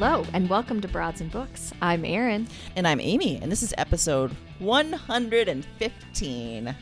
Hello, and welcome to Broads and Books. I'm Erin. And I'm Amy, and this is episode 115,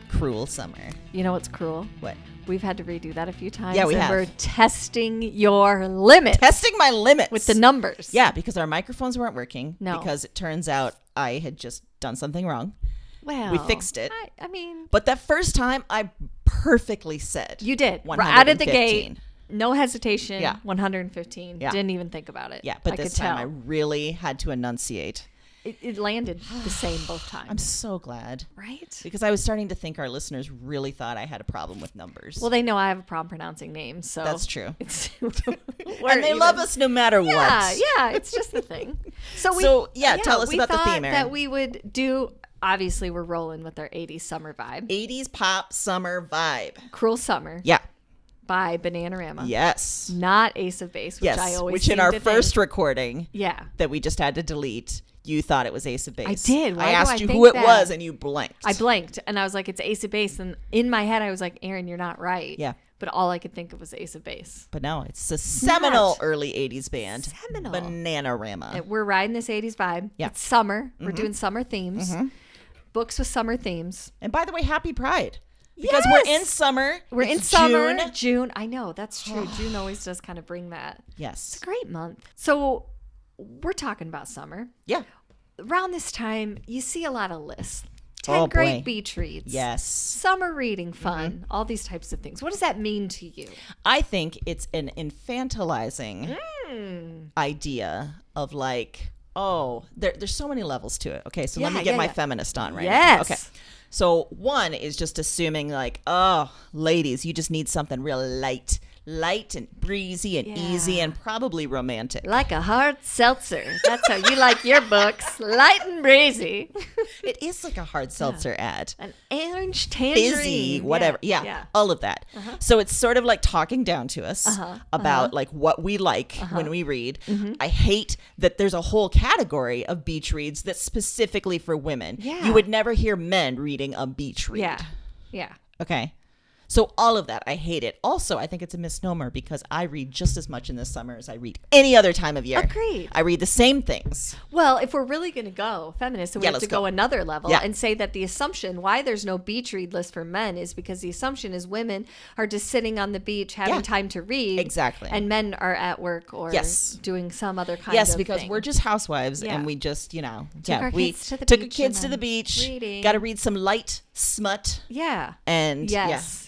Cruel Summer. You know what's cruel? What? We've had to redo that a few times. Yeah, we have. We're testing your limits. Testing my limits. With the numbers. Yeah, because our microphones weren't working. No. Because it turns out I had just done something wrong. Well, we fixed it. I mean. But that first time, I perfectly said. You did. 115. Out of the gate. No hesitation. Yeah. 115. Yeah. Didn't even think about it. Yeah, but this time tell. I really had to enunciate. It landed the same both times. I'm so glad. Right? Because I was starting to think our listeners really thought I had a problem with numbers. Well, they know I have a problem pronouncing names, so. That's true. It's and they love us no matter what. Yeah, it's just the thing. Tell us about the theme, Erin. That we would do. Obviously, we're rolling with our 80s summer vibe. 80s pop summer vibe. Cruel Summer. Yeah. By Bananarama. Yes. Not Ace of Base, which I always which in our first recording that we just had to delete, you thought it was Ace of Base. I did. I asked you who it was and you blanked. I blanked and I was like, it's Ace of Base. And in my head, I was like, Erin, you're not right. Yeah. But all I could think of was Ace of Base. But no, it's a seminal early 80s band. Seminal. Bananarama. And we're riding this 80s vibe. Yeah. It's summer. Mm-hmm. We're doing summer themes. Mm-hmm. Books with summer themes. And by the way, happy Pride. Because we're in summer. We're in summer. June. I know. That's true. June always does kind of bring that. Yes. It's a great month. So we're talking about summer. Yeah. Around this time, you see a lot of lists. 10 great beach reads. Yes. Summer reading fun. All these types of things. What does that mean to you? I think it's an infantilizing idea of like, there's so many levels to it. Okay, so let me get my feminist on right now. Okay. So one is just assuming like, oh, ladies, you just need something real light and breezy and easy and probably romantic. Like a hard seltzer. That's how you like your books. Light and breezy. It is like a hard seltzer ad. An orange tangerine. Fizzy, whatever. Yeah, all of that. So it's sort of like talking down to us about like what we like when we read. I hate that there's a whole category of beach reads that's specifically for women. Yeah. You would never hear men reading a beach read. Yeah. Okay. So all of that, I hate it. Also, I think it's a misnomer because I read just as much in the summer as I read any other time of year. Agreed. I read the same things. Well, if we're really going to go feminist, then we have to go another level and say that the assumption why there's no beach read list for men is because the assumption is women are just sitting on the beach having time to read. Exactly. And men are at work or doing some other kind of Yes, because thing. we're just housewives and we just, we took our kids to the beach. Got to read some light smut. Yeah. And Yes.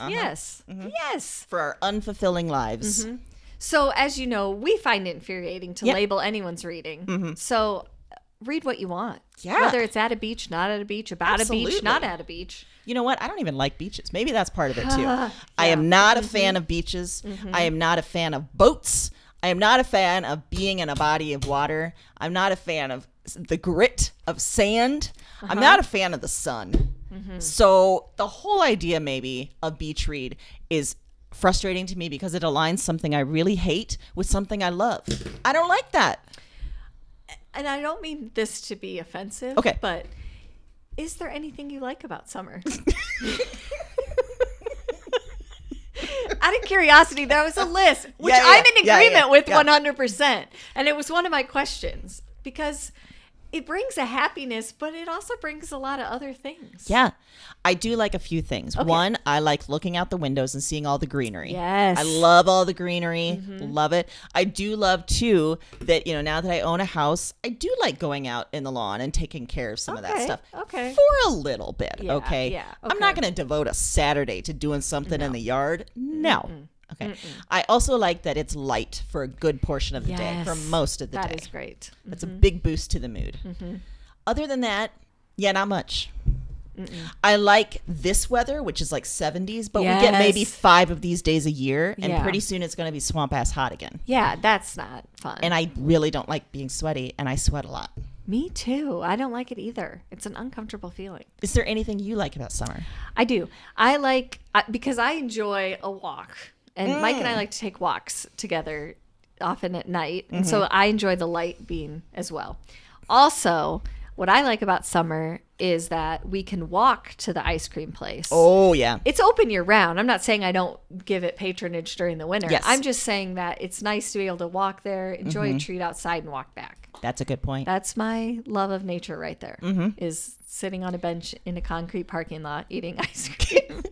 For our unfulfilling lives. So, as you know, we find it infuriating to label anyone's reading. So, read what you want. Yeah. Whether it's at a beach, not at a beach, about a beach, not at a beach. You know what? I don't even like beaches. Maybe that's part of it too. I am not a fan of beaches. I am not a fan of boats. I am not a fan of being in a body of water. I'm not a fan of the grit of sand. I'm not a fan of the sun. So the whole idea maybe of beach read is frustrating to me because it aligns something I really hate with something I love. I don't like that. And I don't mean this to be offensive. Okay. But is there anything you like about summer? Out of curiosity, there was a list, which I'm in agreement with 100%. And it was one of my questions because it brings a happiness, but it also brings a lot of other things. Yeah. I do like a few things. Okay. One, I like looking out the windows and seeing all the greenery. Yes. I love all the greenery. Love it. I do love, too, that, now that I own a house, I do like going out in the lawn and taking care of some of that stuff. Okay. For a little bit, okay? Yeah. I'm not going to devote a Saturday to doing something in the yard. No. Okay. I also like that it's light for a good portion of the day, for most of the day. That is great. That's a big boost to the mood. Other than that, not much. I like this weather, which is like 70s, but we get maybe 5 of these days a year, and pretty soon it's going to be swamp-ass hot again. Yeah, that's not fun. And I really don't like being sweaty, and I sweat a lot. Me too. I don't like it either. It's an uncomfortable feeling. Is there anything you like about summer? I do. I like, because I enjoy a walk. And Mike and I like to take walks together often at night. And so I enjoy the light being as well. Also, What I like about summer is that we can walk to the ice cream place. Oh, yeah. It's open year round. I'm not saying I don't give it patronage during the winter. Yes. I'm just saying that it's nice to be able to walk there, enjoy a treat outside, and walk back. That's a good point. That's my love of nature right there, is sitting on a bench in a concrete parking lot eating ice cream.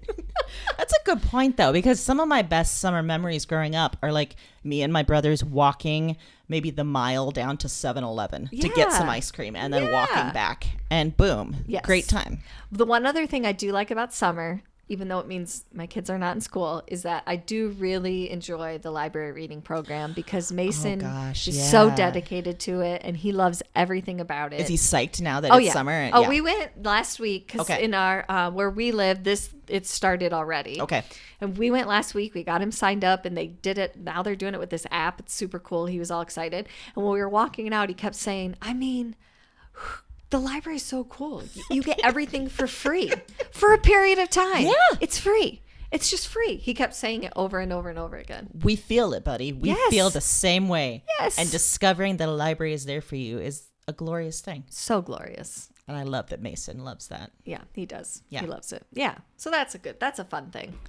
That's a good point, though, because some of my best summer memories growing up are like me and my brothers walking maybe the mile down to 7-Eleven to get some ice cream and then walking back. And boom, great time. The one other thing I do like about summer, even though it means my kids are not in school, is that I do really enjoy the library reading program because Mason is so dedicated to it and he loves everything about it. Is he psyched now that it's summer? We went last week because in our where we live, it started already. Okay. And we went last week. We got him signed up and they did it. Now they're doing it with this app. It's super cool. He was all excited. And when we were walking out, he kept saying, I mean, the library is so cool. You get everything for free for a period of time. Yeah. It's free. It's just free. He kept saying it over and over and over again. We feel it, buddy. We feel the same way. Yes. And discovering that a library is there for you is a glorious thing. So glorious. And I love that Mason loves that. Yeah, he does. Yeah. He loves it. Yeah. So that's a fun thing.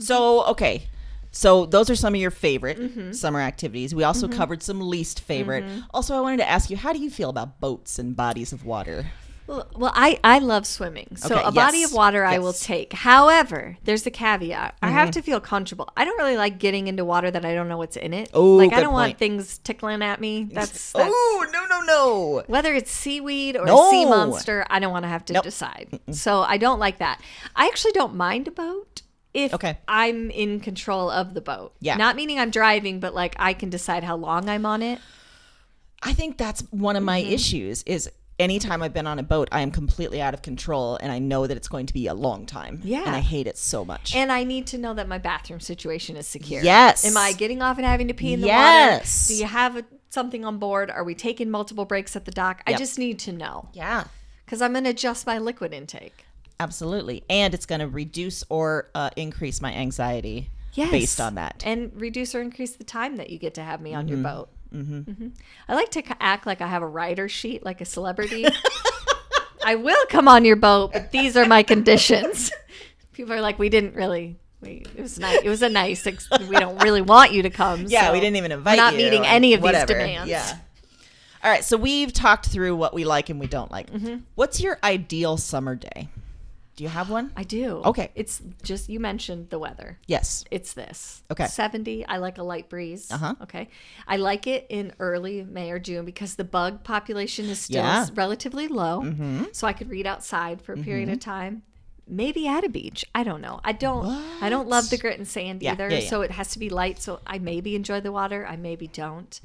So, okay. So those are some of your favorite summer activities. We also covered some least favorite. Also, I wanted to ask you, how do you feel about boats and bodies of water? Well, I love swimming. So a body of water I will take. However, there's the caveat. I have to feel comfortable. I don't really like getting into water that I don't know what's in it. Oh, like I don't want things tickling at me. That's oh, no. Whether it's seaweed or a sea monster, I don't want to have to decide. So I don't like that. I actually don't mind a boat if I'm in control of the boat. Yeah. Not meaning I'm driving, but like I can decide how long I'm on it. I think that's one of my issues is anytime I've been on a boat, I am completely out of control and I know that it's going to be a long time. Yeah. And I hate it so much. And I need to know that my bathroom situation is secure. Yes. Am I getting off and having to pee in the water? Do you have something on board? Are we taking multiple breaks at the dock? I just need to know. Yeah. Because I'm going to adjust my liquid intake. Absolutely. And it's going to reduce or increase my anxiety based on that. And reduce or increase the time that you get to have me on your boat. I like to act like I have a rider sheet, like a celebrity. I will come on your boat, but these are my conditions. People are like, it was nice. It was a nice, we don't really want you to come. Yeah, so we didn't even invite you. We're not meeting any of these demands. Yeah. All right, so we've talked through what we like and we don't like. What's your ideal summer day? Do you have one? I do. Okay. It's just, you mentioned the weather. Yes. It's this. Okay. 70. I like a light breeze. Okay. I like it in early May or June because the bug population is still relatively low. So I could read outside for a period of time. Maybe at a beach. I don't know. I don't love the grit and sand either. So it has to be light. So I maybe enjoy the water. I maybe don't.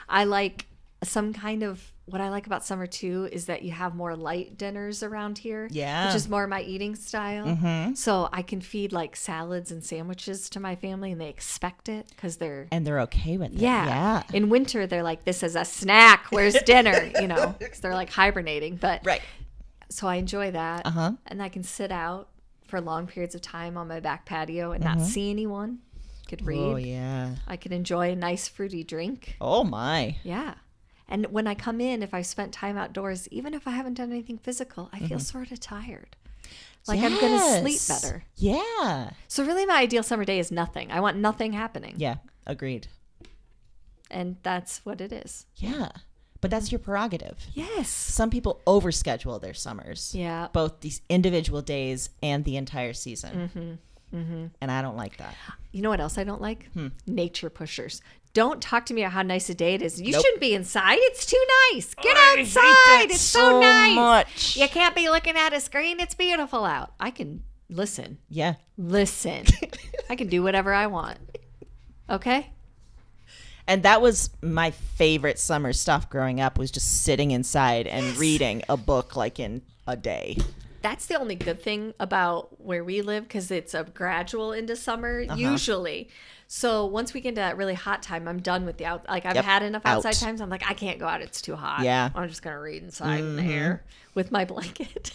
I like some kind of, what I like about summer too is that you have more light dinners around here. Yeah. Which is more my eating style. So I can feed like salads and sandwiches to my family and they expect it because they're okay with it. Yeah. In winter, they're like, this is a snack. Where's dinner? Because they're like hibernating. But so I enjoy that. And I can sit out for long periods of time on my back patio and not see anyone. Could read. Oh, yeah. I could enjoy a nice fruity drink. Oh, my. Yeah. And when I come in, if I've spent time outdoors, even if I haven't done anything physical, I feel sort of tired. Like I'm going to sleep better. Yeah. So really my ideal summer day is nothing. I want nothing happening. Yeah. Agreed. And that's what it is. Yeah. But that's your prerogative. Yes. Some people overschedule their summers. Yeah. Both these individual days and the entire season. And I don't like that. You know what else I don't like? Nature pushers. Don't talk to me about how nice a day it is. You shouldn't be inside. It's too nice. Get outside. It's so nice. Much. You can't be looking at a screen. It's beautiful out. I can listen. Yeah. Listen. I can do whatever I want. Okay? And that was my favorite summer stuff growing up, was just sitting inside and reading a book like in a day. That's the only good thing about where we live because it's a gradual into summer usually. So once we get into that really hot time, I'm done with the I've had enough outside times. I'm like, I can't go out. It's too hot. Yeah. I'm just going to read inside in the air with my blanket.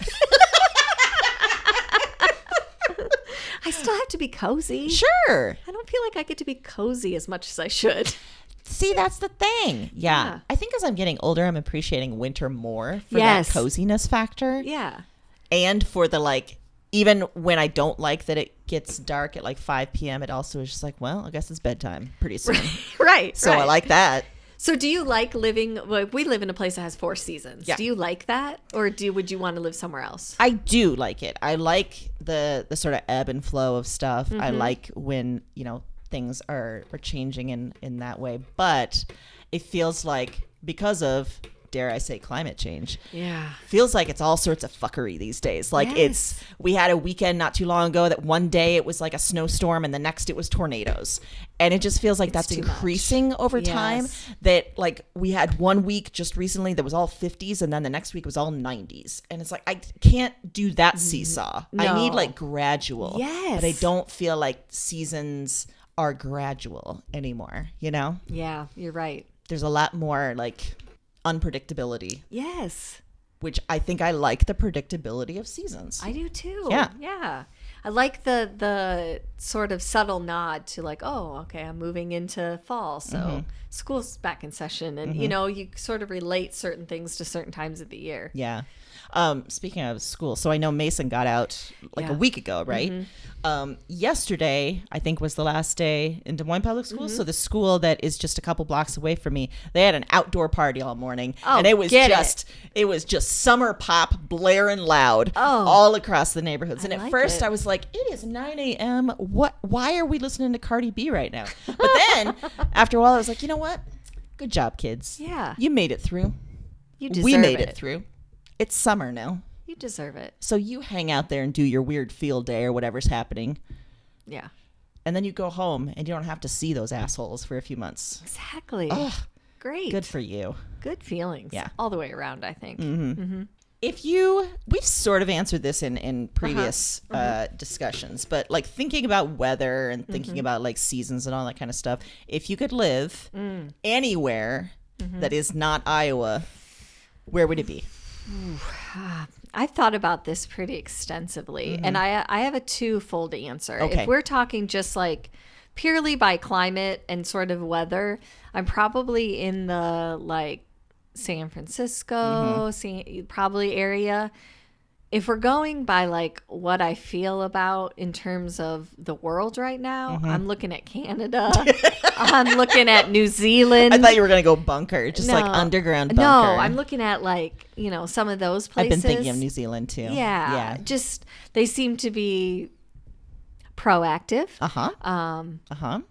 I still have to be cozy. Sure. I don't feel like I get to be cozy as much as I should. See, that's the thing. Yeah. I think as I'm getting older, I'm appreciating winter more for that coziness factor. Yeah. And for the like, even when I don't like that it gets dark at like 5 p.m., it also is just like, well, I guess it's bedtime pretty soon. Right. So I like that. So do you like living, we live in a place that has 4 seasons. Yeah. Do you like that? Or would you want to live somewhere else? I do like it. I like the sort of ebb and flow of stuff. I like when, things are changing in that way. But it feels like because of, dare I say, climate change. Yeah. Feels like it's all sorts of fuckery these days. Like we had a weekend not too long ago that one day it was like a snowstorm and the next it was tornadoes. And it just feels like that's increasing over time. That like we had one week just recently that was all 50s and then the next week was all 90s. And it's like, I can't do that seesaw. No. I need like gradual. Yes. But I don't feel like seasons are gradual anymore, Yeah, you're right. There's a lot more like unpredictability. Yes. Which I think I like the predictability of seasons. I do too. Yeah. Yeah. I like the sort of subtle nod to like, oh, okay, I'm moving into fall. So school's back in session. And, you sort of relate certain things to certain times of the year. Yeah. Speaking of school, so I know Mason got out like a week ago, right? Yesterday, I think, was the last day in Des Moines Public Schools. So the school that is just a couple blocks away from me, they had an outdoor party all morning. Oh, and it was just summer pop blaring loud all across the neighborhoods. And at first I was like, it is 9 a.m. Why are we listening to Cardi B right now? But then after a while, I was like, you know what? Good job, kids. Yeah. You made it through. We made it through. It's summer now. You deserve it. So you hang out there and do your weird field day or whatever's happening. Yeah. And then you go home and you don't have to see those assholes for a few months. Exactly. Ugh, great. Good for you. Good feelings. Yeah. All the way around, I think. We've sort of answered this in previous discussions, but like thinking about weather and thinking about like seasons and all that kind of stuff, if you could live anywhere that is not Iowa, where would it be? I've thought about this pretty extensively, and I have a twofold answer. Okay. If we're talking just like purely by climate and sort of weather, I'm probably in the like San Francisco, probably area. If we're going by like what I feel about in terms of the world right now, I'm looking at Canada. I'm looking at New Zealand. I thought you were going to go bunker, just like underground bunker. No, I'm looking at like, some of those places. I've been thinking of New Zealand too. Yeah. Just, they seem to be proactive.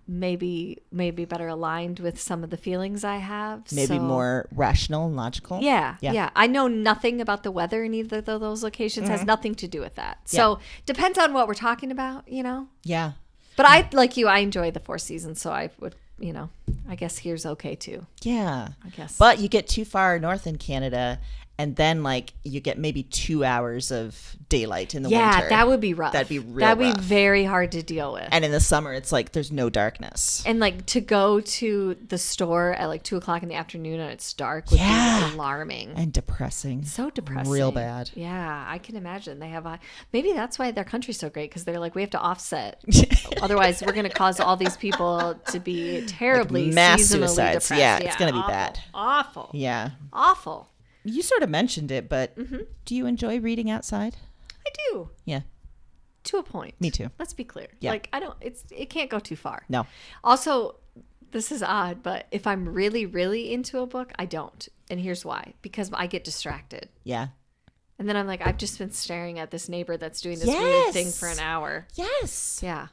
Maybe better aligned with some of the feelings I have. Maybe more rational and logical. Yeah. I know nothing about the weather in either of those locations. Has nothing to do with that. So depends on what we're talking about, Yeah. But I, like you, I enjoy the 4 seasons. So I would, I guess here's okay too. Yeah. I guess. But you get too far north in Canada and then like you get maybe 2 hours of daylight in the winter. Yeah, that would be rough. That'd be real That'd rough. be very hard to deal with. And in the summer, it's like there's no darkness. And like to go to the store at like 2:00 in the afternoon and it's dark would be alarming. And depressing. So depressing. Real bad. Yeah, I can imagine. They have maybe that's why their country's so great, because they're like, we have to offset. Otherwise, we're going to cause all these people to be terribly like mass seasonally suicides. depressed. Yeah, it's going to be bad. Awful. Yeah. Awful. You sort of mentioned it, but do you enjoy reading outside? I do. Yeah. To a point. Me too. Let's be clear. Yeah. Like it can't go too far. No. Also, this is odd, but if I'm really, really into a book, I don't. And here's why. Because I get distracted. Yeah. And then I'm like, I've just been staring at this neighbor that's doing this weird thing for an hour. Yes. Yeah.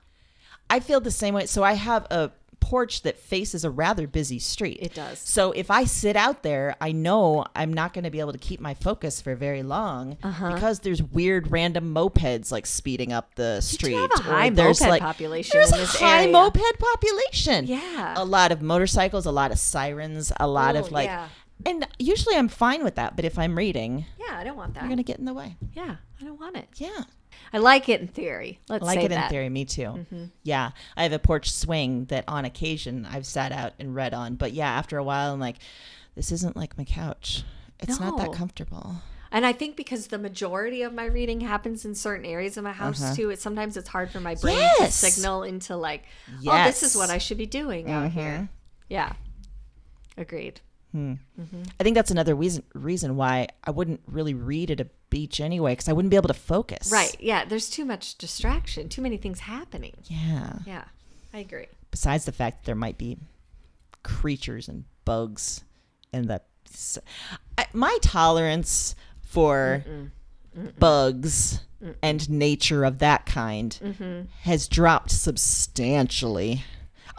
I feel the same way. So I have a porch that faces a rather busy street. It does. So if I sit out there, I know I'm not going to be able to keep my focus for very long because there's weird random mopeds like speeding up the street. You have a high moped population there's in this a high area. moped population. Yeah. A lot of motorcycles, a lot of sirens, a lot of like and usually I'm fine with that, but if I'm reading, I don't want that. You're going to get in the way. Yeah, I don't want it. Yeah. I like it in theory. Let's say that. I like it in theory. Me too. Yeah. I have a porch swing that on occasion I've sat out and read on. But yeah, after a while, I'm like, this isn't like my couch. It's not that comfortable. And I think because the majority of my reading happens in certain areas of my house too, sometimes it's hard for my brain to signal into like, oh, this is what I should be doing out here. Yeah. Agreed. I think that's another reason why I wouldn't really read at a beach anyway, because I wouldn't be able to focus. Right. Yeah. There's too much distraction, too many things happening. Yeah. Yeah. I agree. Besides the fact that there might be creatures and bugs in the... my tolerance for bugs and nature of that kind has dropped substantially.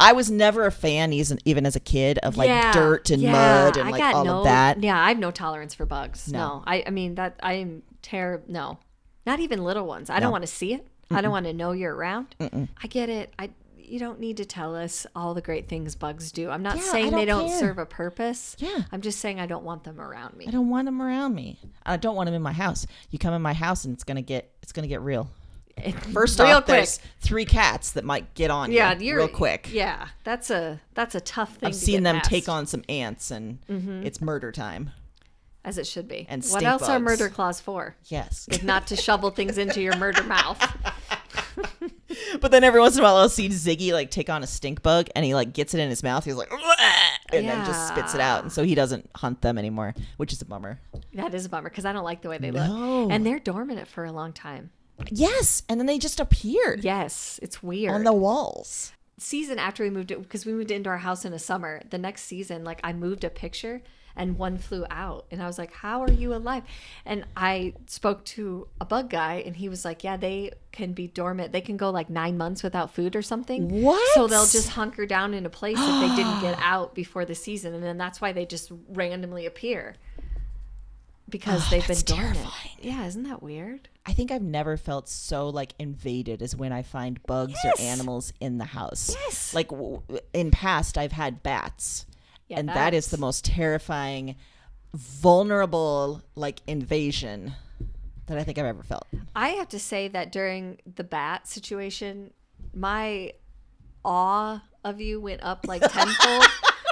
I was never a fan, even as a kid, of like dirt and mud and like all of that. Yeah, I have no tolerance for bugs. No. I mean, that I am terrible. No, not even little ones. I don't want to see it. I don't want to know you're around. I get it. You don't need to tell us all the great things bugs do. I'm not saying they don't serve a purpose. Yeah. I'm just saying I don't want them around me. I don't want them around me. I don't want them in my house. You come in my house and it's gonna get real. First off, there's 3 cats that might get on you real quick. Yeah, that's a tough thing. I've seen them take on some ants, and it's murder time. As it should be. And what else are murder claws for? Yes. If not to shovel things into your murder mouth. But then every once in a while I'll see Ziggy like take on a stink bug, and he like gets it in his mouth. He's like, and then just spits it out. And so he doesn't hunt them anymore, which is a bummer. That is a bummer because I don't like the way they look. And they're dormant for a long time. Yes, and then they just appeared. Yes, it's weird. On the walls. Season after we moved, because we moved into our house in the summer, the next season, like I moved a picture and one flew out. And I was like, how are you alive? And I spoke to a bug guy and he was like, yeah, they can be dormant. They can go like 9 months without food or something. What? So they'll just hunker down in a place if they didn't get out before the season. And then that's why they just randomly appear. Because they've been dormant. Terrifying. Yeah, isn't that weird? I think I've never felt so like invaded as when I find bugs or animals in the house. Yes. Like in past, I've had bats, and that is the most terrifying, vulnerable like invasion that I think I've ever felt. I have to say that during the bat situation, my awe of you went up like tenfold.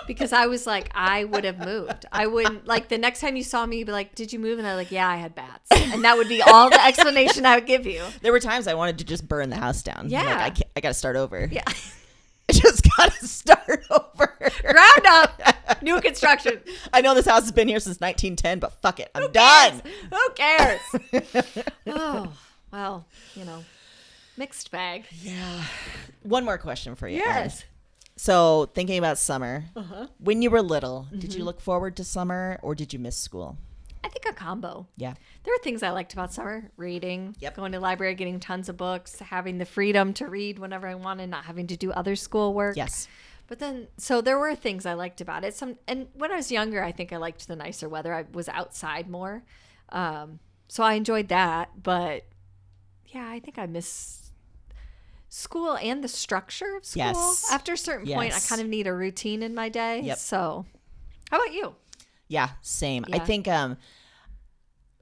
Because I was like, I would have moved. I wouldn't, like, the next time you saw me, you'd be like, did you move? And I'm like, yeah, I had bats. And that would be all the explanation I would give you. There were times I wanted to just burn the house down. Yeah. Like, I got to start over. Yeah. I just got to start over. Ground up. New construction. I know this house has been here since 1910, but fuck it. I'm done. Who cares? Oh, well, mixed bag. Yeah. One more question for you. Yes. Erin. So, thinking about summer, when you were little, did you look forward to summer or did you miss school? I think a combo. Yeah. There are things I liked about summer. Reading, going to the library, getting tons of books, having the freedom to read whenever I wanted, not having to do other schoolwork. Yes. But then, so there were things I liked about it. And when I was younger, I think I liked the nicer weather. I was outside more. So I enjoyed that. But yeah, I think I miss school and the structure of school. Yes. After a certain point, I kind of need a routine in my day. Yep. So how about you? Yeah, same. Yeah. I think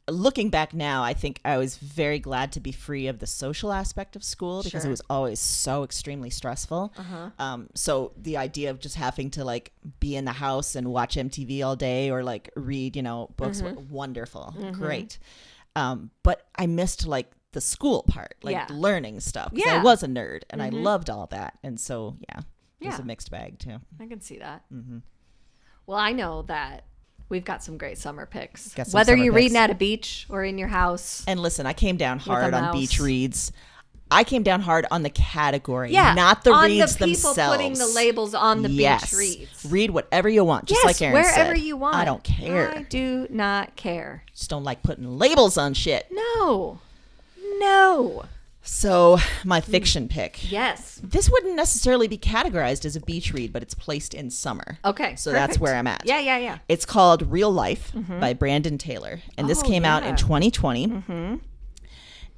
looking back now, I think I was very glad to be free of the social aspect of school because it was always so extremely stressful. So the idea of just having to like be in the house and watch MTV all day or like read, books were wonderful. Great. But I missed like the school part, like learning stuff. I was a nerd and I loved all that. And so, it was a mixed bag too. I can see that. Well, I know that we've got some great summer picks. Whether you're reading at a beach or in your house. And listen, I came down hard on beach reads. I came down hard on the category, not the reads themselves. On the people putting the labels on the beach reads. Read whatever you want, just like Erin said. Wherever you want. I don't care. I do not care. Just don't like putting labels on shit. No. So, my fiction pick. Yes. This wouldn't necessarily be categorized as a beach read, but it's placed in summer. Okay. So that's where I'm at. Yeah. It's called Real Life by Brandon Taylor. And this came out in 2020.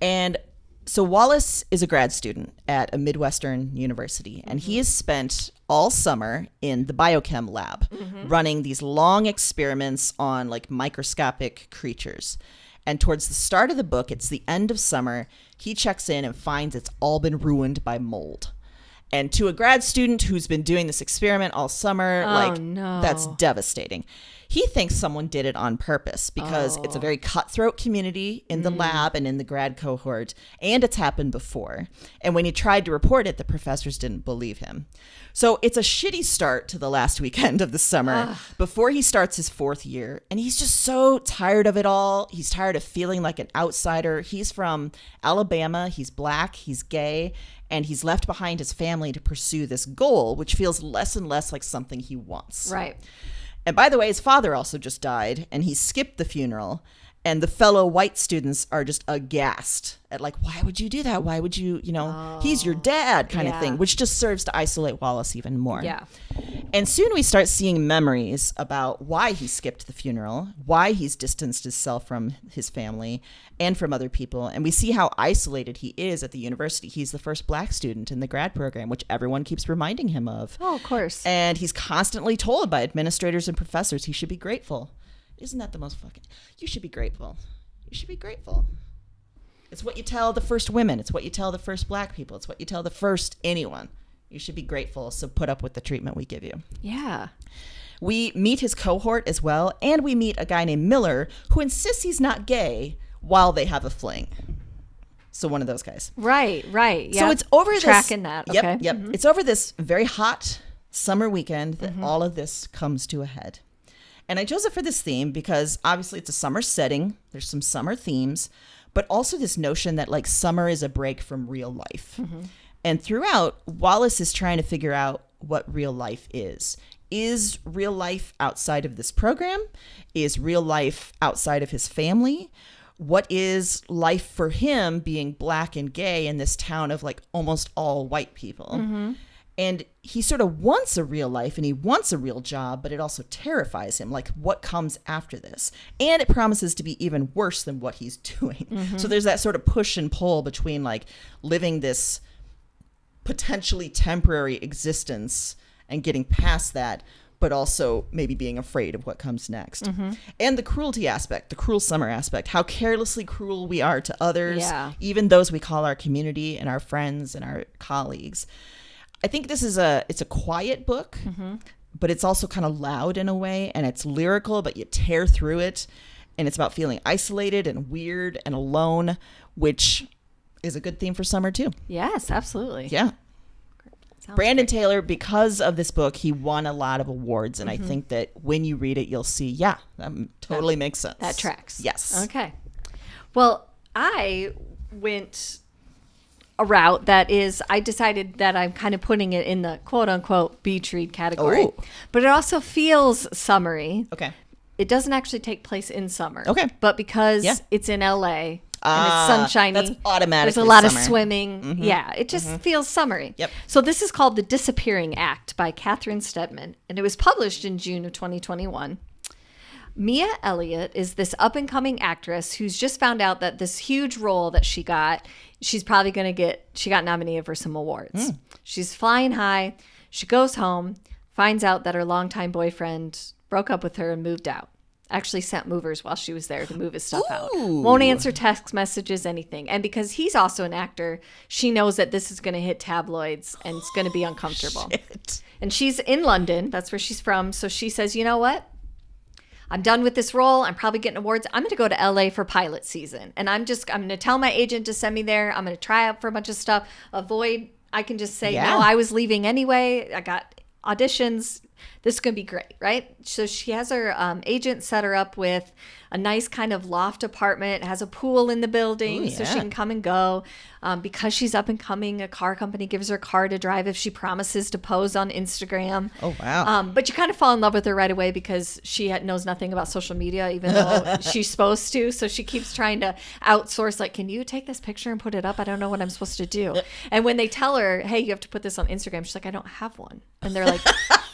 And so Wallace is a grad student at a Midwestern university. And he has spent all summer in the biochem lab running these long experiments on like microscopic creatures. And towards the start of the book, it's the end of summer, he checks in and finds it's all been ruined by mold. And to a grad student who's been doing this experiment all summer, that's devastating. He thinks someone did it on purpose because it's a very cutthroat community in the lab and in the grad cohort, and it's happened before. And when he tried to report it, the professors didn't believe him. So it's a shitty start to the last weekend of the summer before he starts his 4th year. And he's just so tired of it all. He's tired of feeling like an outsider. He's from Alabama. He's black. He's gay. And he's left behind his family to pursue this goal, which feels less and less like something he wants. Right. And by the way, his father also just died, and he skipped the funeral. And the fellow white students are just aghast at like, why would you do that? Why would you, he's your dad kind of thing, which just serves to isolate Wallace even more. Yeah. And soon we start seeing memories about why he skipped the funeral, why he's distanced himself from his family and from other people. And we see how isolated he is at the university. He's the first black student in the grad program, which everyone keeps reminding him of. Oh, of course. And he's constantly told by administrators and professors he should be grateful. Isn't that the most fucking... You should be grateful. You should be grateful. It's what you tell the first women. It's what you tell the first black people. It's what you tell the first anyone. You should be grateful, so put up with the treatment we give you. Yeah. We meet his cohort as well, and we meet a guy named Miller who insists he's not gay while they have a fling. So one of those guys. Right. Yeah. So it's over this... Tracking that. Okay. Yep. Mm-hmm. It's over this very hot summer weekend that all of this comes to a head. And I chose it for this theme because obviously it's a summer setting. There's some summer themes, but also this notion that like summer is a break from real life. Mm-hmm. And throughout, Wallace is trying to figure out what real life is. Is real life outside of this program? Is real life outside of his family? What is life for him being black and gay in this town of like almost all white people? Mm-hmm. And he sort of wants a real life and he wants a real job, but it also terrifies him, like what comes after this. And it promises to be even worse than what he's doing. Mm-hmm. So there's that sort of push and pull between like living this potentially temporary existence and getting past that, but also maybe being afraid of what comes next. Mm-hmm. And the cruelty aspect, the cruel summer aspect, how carelessly cruel we are to others, even those we call our community and our friends and our colleagues. I think this is it's a quiet book, but it's also kind of loud in a way, and it's lyrical, but you tear through it, and it's about feeling isolated and weird and alone, which is a good theme for summer too. Yes, absolutely. Yeah. Brandon Taylor, because of this book, he won a lot of awards, and I think that when you read it, you'll see, that totally makes sense. That tracks. Yes. Okay. Well, I went a route that is, I decided that I'm kind of putting it in the quote unquote beach read category, but it also feels summery. Okay. It doesn't actually take place in summer. Okay. But because it's in LA and it's sunshiny, that's automatically there's a lot summer. Of swimming. Mm-hmm. Yeah. It just feels summery. Yep. So this is called The Disappearing Act by Catherine Stedman, and it was published in June of 2021. Mia Elliott is this up-and-coming actress who's just found out that this huge role that she got, she's probably going to she got nominated for some awards. She's flying high. She goes home, finds out that her longtime boyfriend broke up with her and moved out. Actually sent movers while she was there to move his stuff out. Won't answer text messages, anything. And because he's also an actor, she knows that this is going to hit tabloids and it's going to be uncomfortable. Shit. And she's in London. That's where she's from. So she says, you know what? I'm done with this role. I'm probably getting awards. I'm going to go to LA for pilot season. And I'm going to tell my agent to send me there. I'm going to try out for a bunch of stuff. I can just say, no, I was leaving anyway. I got auditions. This is going to be great, right? So she has her agent set her up with a nice kind of loft apartment. It has a pool in the building so she can come and go. Because she's up and coming, a car company gives her a car to drive if she promises to pose on Instagram. Oh, wow. But you kind of fall in love with her right away because she knows nothing about social media, even though she's supposed to. So she keeps trying to outsource, like, can you take this picture and put it up? I don't know what I'm supposed to do. And when they tell her, hey, you have to put this on Instagram, she's like, I don't have one. And they're like,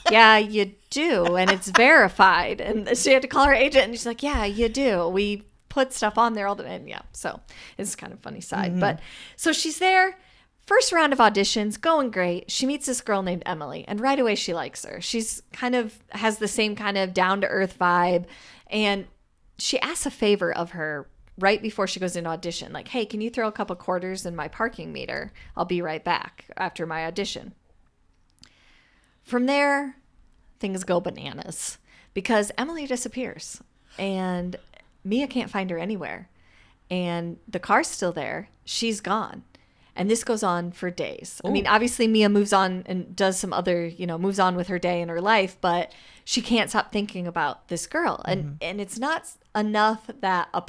yeah, you do. And it's verified. And she had to call her agent and she's like, yeah, you do. We put stuff on there all the time. Yeah. So it's kind of funny side. Mm-hmm. But so she's there. First round of auditions, going great. She meets this girl named Emily, and right away she likes her. She's kind of has the same kind of down-to-earth vibe. And she asks a favor of her right before she goes into audition. Like, hey, can you throw a couple quarters in my parking meter? I'll be right back after my audition. From there, things go bananas. because Emily disappears and Mia can't find her anywhere. And the car's still there. She's gone. And this goes on for days. Ooh. I mean, obviously Mia moves on and does some other, moves on with her day and her life, but she can't stop thinking about this girl. And and it's not enough that the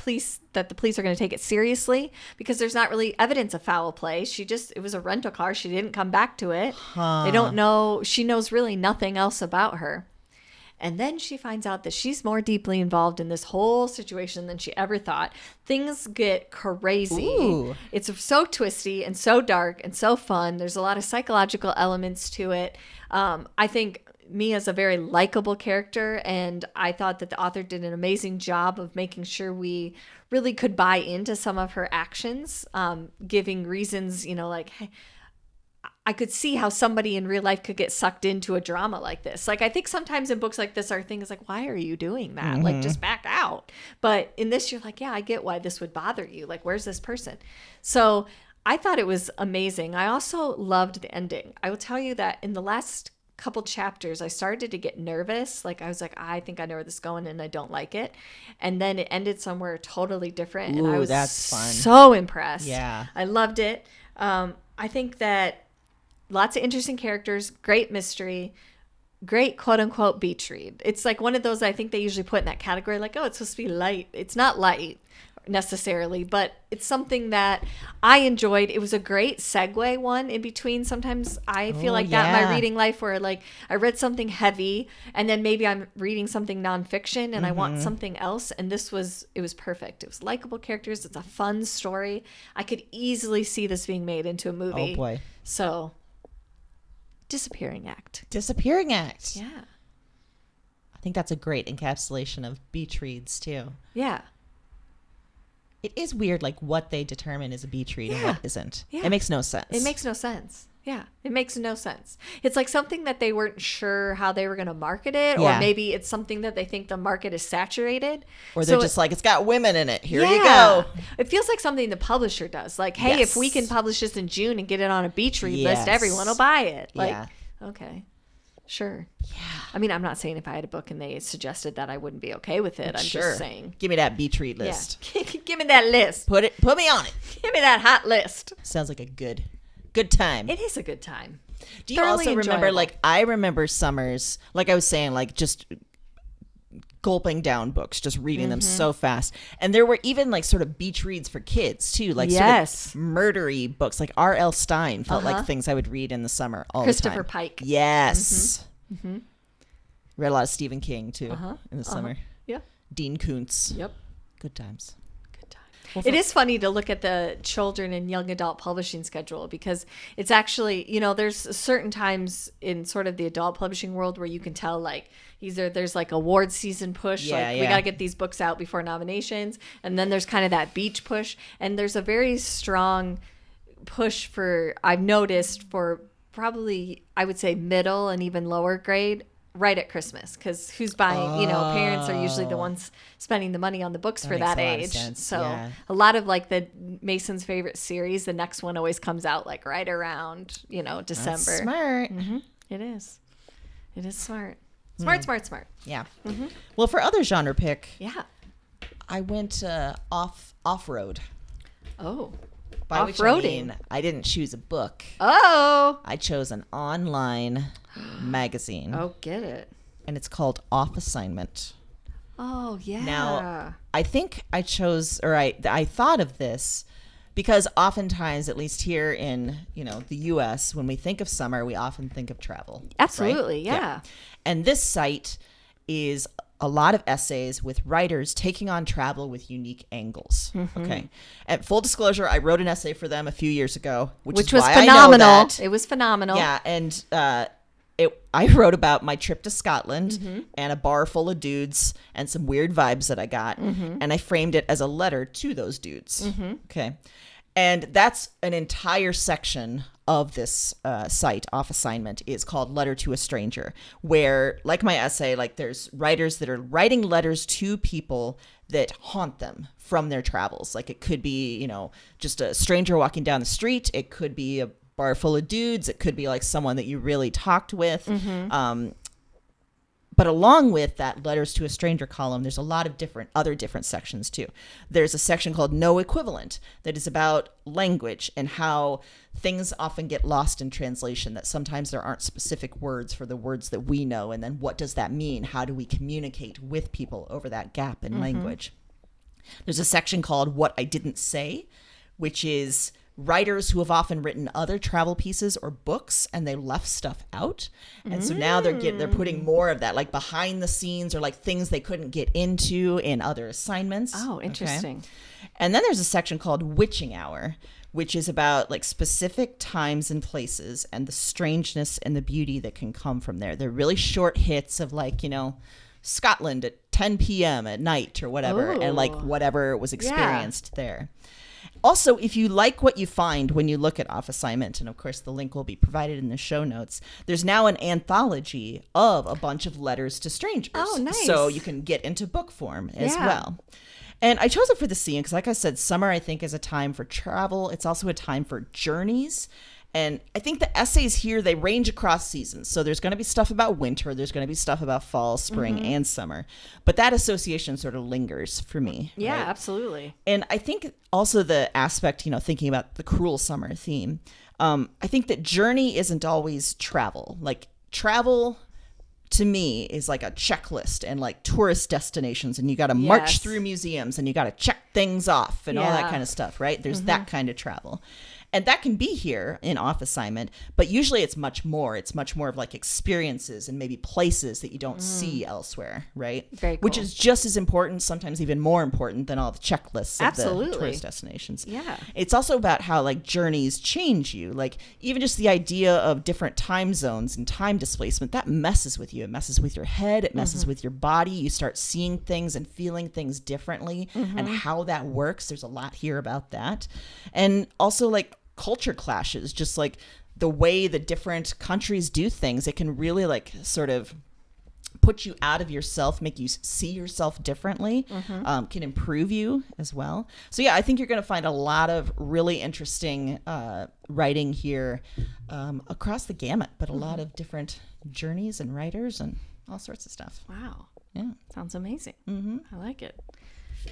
police are going to take it seriously, because there's not really evidence of foul play. It was a rental car. She didn't come back to it. They don't know. She knows really nothing else about her. And then she finds out that she's more deeply involved in this whole situation than she ever thought. Things get crazy. Ooh. It's so twisty and so dark and so fun. There's a lot of psychological elements to it. I think Mia's a very likable character, and I thought that the author did an amazing job of making sure we really could buy into some of her actions, giving reasons, like, hey, I could see how somebody in real life could get sucked into a drama like this. Like, I think sometimes in books like this, our thing is like, why are you doing that? Like, just back out. But in this, you're like, yeah, I get why this would bother you. Like, where's this person? So I thought it was amazing. I also loved the ending. I will tell you that in the last couple chapters, I started to get nervous. Like, I was like, I think I know where this is going, and I don't like it. And then it ended somewhere totally different. Ooh, and I was that's fun. So impressed. Yeah. I loved it. I think that lots of interesting characters, great mystery, great quote-unquote beach read. It's like one of those I think they usually put in that category, like, oh, it's supposed to be light. It's not light necessarily, but it's something that I enjoyed. It was a great segue one in between. Sometimes I feel that in my reading life, where like I read something heavy and then maybe I'm reading something nonfiction and I want something else. And it was perfect. It was likable characters. It's a fun story. I could easily see this being made into a movie. Oh boy. So Disappearing Act. Yeah. I think that's a great encapsulation of beach reads too. Yeah. It is weird, like, what they determine is a beach read and what isn't. Yeah. It makes no sense. It makes no sense. Yeah, it makes no sense. It's like something that they weren't sure how they were going to market it, or maybe it's something that they think the market is saturated. Or they're just like, it's got women in it. Here you go. It feels like something the publisher does. Like, hey, if we can publish this in June and get it on a beach read list, everyone will buy it. Like, okay. Sure. Yeah. I mean, I'm not saying if I had a book and they suggested that I wouldn't be okay with it. I'm just saying. Give me that beach read list. Yeah. Give me that list. Put me on it. Give me that hot list. Sounds like a good time. It is a good time. Do you also remember, like, I remember summers, like I was saying, like, just gulping down books, just reading them so fast. And there were even like sort of beach reads for kids too, like sort of murdery books, like R.L. Stein felt like things I would read in the summer all the time. Christopher Pike. Yes. Read a lot of Stephen King too in the summer. Yeah. Dean Koontz. Yep. Good times. Well, it is funny to look at the children and young adult publishing schedule, because it's actually, there's certain times in sort of the adult publishing world where you can tell, like, either there's like award season push, we got to get these books out before nominations, and then there's kind of that beach push, and there's a very strong push I've noticed for probably, I would say, middle and even lower grade right at Christmas, because who's buying, parents are usually the ones spending the money on the books for that age. So a lot of like the Mason's favorite series, the next one always comes out like right around, December. That's smart. It is smart. Smart. Yeah. Well, for other genre pick, I went off-road. Oh. By which I mean, I didn't choose a book. Oh. I chose an online magazine. Oh, get it. And it's called Off Assignment. Oh, yeah. Now, I think I chose, or I thought of this because oftentimes, at least here in, the U.S., when we think of summer, we often think of travel. Absolutely, right? Yeah. And this site is a lot of essays with writers taking on travel with unique angles. Okay. And full disclosure, I wrote an essay for them a few years ago, which was why phenomenal. I know that. It was phenomenal. Yeah. And I wrote about my trip to Scotland and a bar full of dudes and some weird vibes that I got. And I framed it as a letter to those dudes. Okay. And that's an entire section of this site, Off Assignment, is called Letter to a Stranger, where, like my essay, like there's writers that are writing letters to people that haunt them from their travels. Like it could be, just a stranger walking down the street. It could be a bar full of dudes. It could be like someone that you really talked with. But along with that letters to a stranger column, there's a lot of other different sections too. There's a section called No Equivalent that is about language and how things often get lost in translation, that sometimes there aren't specific words for the words that we know. And then what does that mean? How do we communicate with people over that gap in language? There's a section called What I Didn't Say, which is writers who have often written other travel pieces or books and they left stuff out. And so now they're putting more of that, like behind the scenes or like things they couldn't get into in other assignments. Oh, interesting. Okay? And then there's a section called Witching Hour, which is about like specific times and places and the strangeness and the beauty that can come from there. They're really short hits of like, Scotland at 10 p.m. at night or whatever, and like whatever was experienced there. Also, if you like what you find when you look at Off Assignment, and of course the link will be provided in the show notes, there's now an anthology of a bunch of letters to strangers. Oh, nice. So you can get into book form as well. And I chose it for the scene because, like I said, summer I think is a time for travel. It's also a time for journeys. And I think the essays here, they range across seasons. So there's going to be stuff about winter. There's going to be stuff about fall, spring, and summer. But that association sort of lingers for me. Yeah, right? absolutely. And I think also the aspect, thinking about the cruel summer theme, I think that journey isn't always travel. Like travel to me is like a checklist and like tourist destinations, and you got to march through museums and you got to check things off and all that kind of stuff, right? There's that kind of travel. And that can be here in Off Assignment, but usually it's much more. It's much more of like experiences and maybe places that you don't see elsewhere, right? Very cool. Which is just as important, sometimes even more important than all the checklists of the tourist destinations. Yeah. It's also about how like journeys change you. Like even just the idea of different time zones and time displacement, that messes with you. It messes with your head. It messes with your body. You start seeing things and feeling things differently and how that works. There's a lot here about that. And also like culture clashes, just like the way the different countries do things, it can really like sort of put you out of yourself, make you see yourself differently, can improve you as well. So yeah, I think you're going to find a lot of really interesting writing here across the gamut, but a lot of different journeys and writers and all sorts of stuff. Wow. Yeah. Sounds amazing. I like it.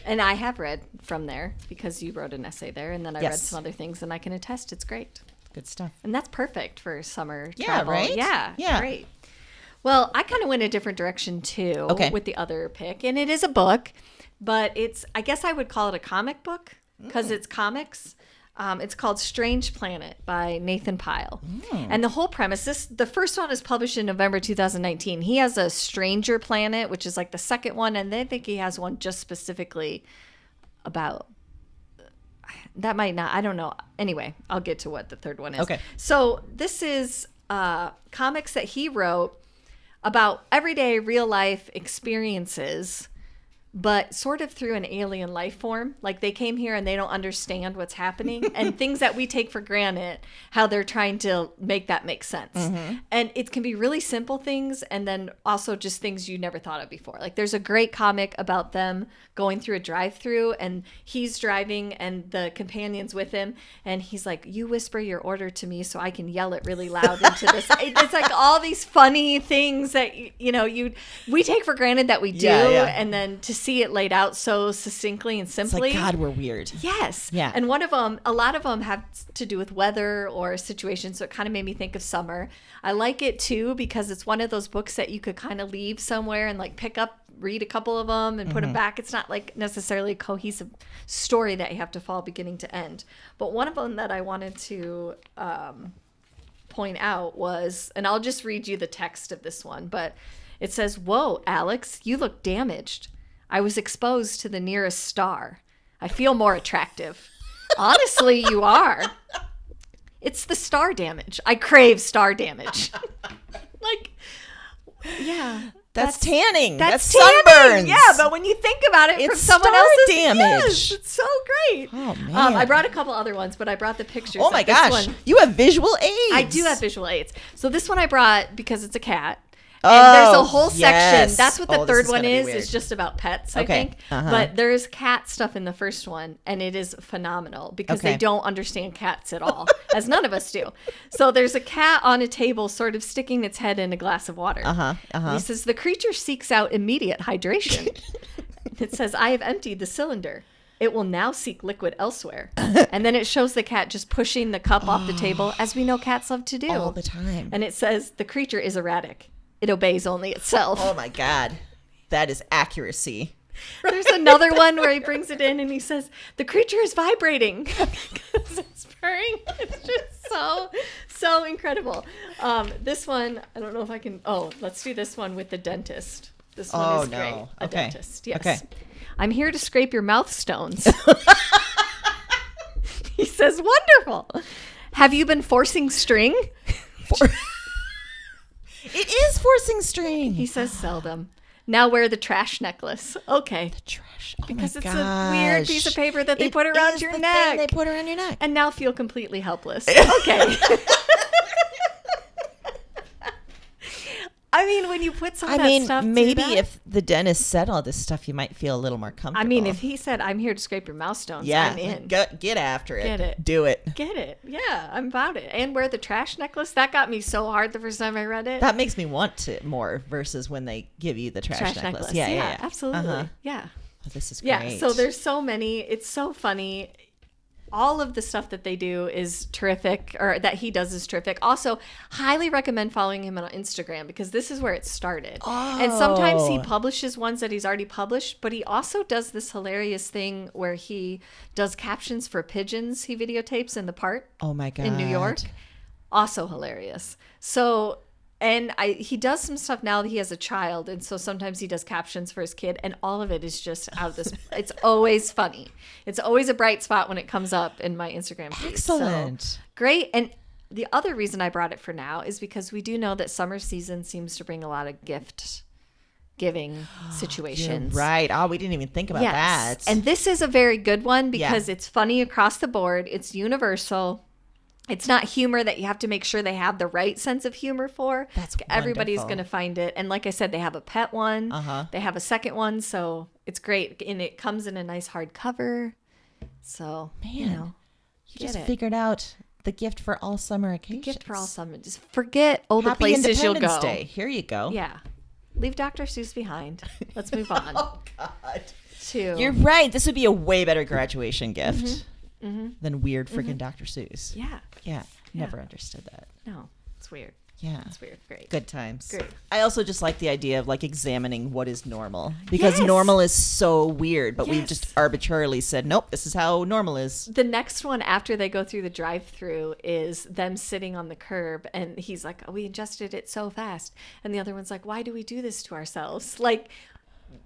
And I have read from there because you wrote an essay there, and then I read some other things, and I can attest it's great. Good stuff. And that's perfect for summer travel. Right? Yeah, great. Well, I kind of went a different direction too with the other pick, and it is a book, but I guess I would call it a comic book because it's comics. It's called Strange Planet by Nathan Pyle. And the whole premise, the first one is published in November 2019. He has a Stranger Planet, which is like the second one. And I think he has one just specifically about, that might not, I don't know. Anyway, I'll get to what the third one is. Okay. So this is comics that he wrote about everyday real life experiences, but sort of through an alien life form. Like they came here and they don't understand what's happening and things that we take for granted, how they're trying to make that make sense. And it can be really simple things and then also just things you never thought of before. Like there's a great comic about them going through a drive-through and he's driving and the companion's with him and he's like, you whisper your order to me so I can yell it really loud into this. It's like all these funny things that, we take for granted that we do. And then to see it laid out so succinctly and simply. It's like, God, we're weird. Yes. Yeah. And a lot of them have to do with weather or situations. So it kind of made me think of summer. I like it too, because it's one of those books that you could kind of leave somewhere and like pick up, read a couple of them and put them back. It's not like necessarily a cohesive story that you have to follow beginning to end. But one of them that I wanted to point out was, and I'll just read you the text of this one, but it says, "Whoa, Alex, you look damaged. I was exposed to the nearest star. I feel more attractive. Honestly, you are. It's the star damage. I crave star damage." Like, yeah. That's tanning. That's tanning. sunburns. Yeah, but when you think about it from It's someone star else's damage. Yes, it's so great. Oh, man. I brought a couple other ones, but I brought the pictures. Oh, my this gosh. one, You have visual aids. I do have visual aids. So this one I brought because it's a cat. And there's a whole yes. section. That's what the third one is. Weird. It's just about pets, Okay. I think. Uh-huh. But there's cat stuff in the first one, and it is phenomenal because they don't understand cats at all, as none of us do. So there's a cat on a table sort of sticking its head in a glass of water. He says, the creature seeks out immediate hydration. It says, I have emptied the cylinder. It will now seek liquid elsewhere. And then it shows the cat just pushing the cup off the table, as we know cats love to do. All the time. And it says, the creature is erratic. It obeys only itself. Oh, my God. That is accuracy. There's another one where he brings it in and he says, the creature is vibrating because it's purring. It's just so incredible. This one, I don't know if I can. Oh, let's do this one with the dentist. This one is great. A dentist, yes. Okay. I'm here to scrape your mouth stones. He says, wonderful. Have you been forcing string? It is forcing string. He says, seldom. Now wear the trash necklace. Okay. The trash. Oh because my it's gosh. a weird piece of paper that they put around your neck. They put around your neck. And now feel completely helpless. Okay. I mean, when you put some of that stuff maybe if the dentist said all this stuff, you might feel a little more comfortable. I mean, if he said, I'm here to scrape your mouth stones, I'm in. Get after it. Get it. Do it. Get it. Yeah, I'm about it. And wear the trash necklace. That got me so hard the first time I read it. That makes me want to more versus when they give you the trash necklace. Yeah, absolutely. Yeah. Oh, this is great. Yeah, so there's so many. It's so funny. All of the stuff that they do is terrific, or that he does is terrific. Also, highly recommend following him on Instagram because this is where it started. Oh. And sometimes he publishes ones that he's already published, but he also does this hilarious thing where he does captions for pigeons he videotapes in the park. Oh my God. In New York. Also hilarious. So... And he does some stuff now that he has a child. And so sometimes he does captions for his kid. And all of it is just out of this. It's always funny. It's always a bright spot when it comes up in my Instagram feed. Excellent. So, great. And the other reason I brought it for now is because we do know that summer season seems to bring a lot of gift giving situations. You're right. Oh, we didn't even think about that. And this is a very good one because it's funny across the board. It's universal. It's not humor that you have to make sure they have the right sense of humor for. That's Everybody's going to find it. And like I said, they have a pet one. They have a second one. So it's great. And it comes in a nice hardcover. So, man, you just figured out the gift for all summer occasions. The gift for all summer. Just forget the Happy places you'll go. Day. Here you go. Yeah. Leave Dr. Seuss behind. Let's move on. Oh, God. You're right. This would be a way better graduation gift. Than weird freaking Dr. Seuss. Yeah. Never understood that. No, it's weird. Yeah. It's weird. Great. Good times. Great. I also just like the idea of like examining what is normal because normal is so weird, but we've just arbitrarily said, nope, this is how normal is. The next one after they go through the drive-through is them sitting on the curb and he's like, oh, we ingested it so fast. And the other one's like, why do we do this to ourselves? Like